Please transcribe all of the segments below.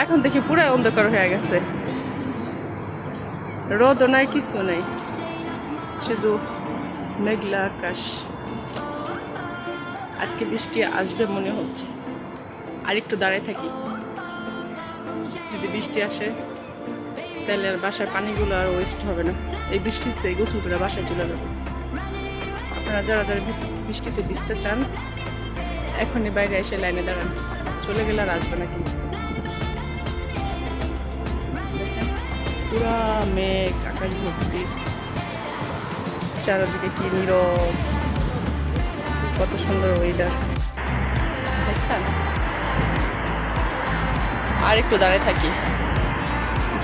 এখন দেখি পুরো অন্ধকার হয়ে গেছে, রোদও নাই, কিছু নেই, শুধু মেঘলা আকাশ। আজকে বৃষ্টি আসবে মনে হচ্ছে। আর একটু দাঁড়ায় থাকি, যদি বৃষ্টি আসে তাহলে আর বাসার পানিগুলো আর ওয়েস্ট হবে না। এই বৃষ্টিতে গোসল করে বাসায় চলে যাবে। আপনারা যারা যারা বৃষ্টিতে ভিজতে চান এখনই বাইরে এসে লাইনে দাঁড়ান, চলে গেলে আর আসবে না। কিন্তু পুরা মেঘ, আকাশ ভর্তি, চারিদিকে কি নীরব, কত সুন্দর ওয়েদার দেখছেন। আর একটু দাঁড়ায় থাকি,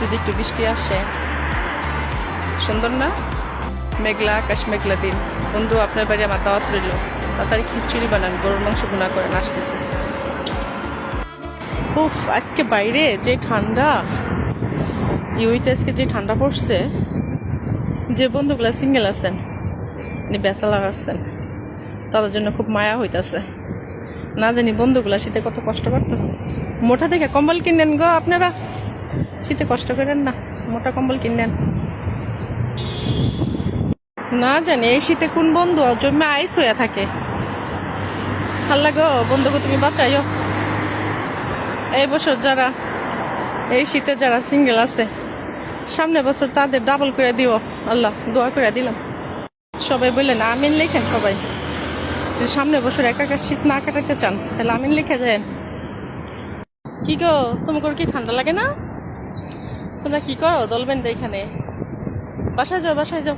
যদি একটু বৃষ্টি আসে, সুন্দর না? মেঘলা আকাশ, মেঘলা দিন। বন্ধু, আপনার বাড়ি আমার দাওয়াত রইল, তাড়াতাড়ি খিচুড়ি বানান, গরুর মাংস ভুনা করে আসতেছে। উফ, আজকে বাইরে যে ঠান্ডা, ইউইতে আজকে যে ঠান্ডা পড়ছে, যে বন্ধুগুলা সিঙ্গেল আছেন, ব্যাচেলার আছেন, তাদের জন্য খুব মায়া হইতাছে। না জানি বন্ধুগুলা শীতে কত কষ্ট করতেছে। মোটা দেখে কম্বল কিনেন গো আপনারা, শীতে কষ্ট করেন না, মোটা কম্বল কিনেন। না জানি এই শীতে কোন বন্ধু জমে আইস হইয়া থাকে। ভাল্লা গো বন্ধুকে তুমি বাঁচাইও। এই বছর যারা এই শীতে যারা সিঙ্গেল আছে, সামনে বছর তাদের ডাবল করে দিও, আল্লাহ দোয়া করে দিলাম। সবাই বললেন আমিন লেখেন সবাই, যদি সামনে বছর একা শীত না কাটাতে চান তাহলে আমিন লিখে যায়। কি গো, তোমার কি ঠান্ডা লাগে না? তোমরা কি করো দলবেন এখানে? বাসায় যাও, বাসায় যাও।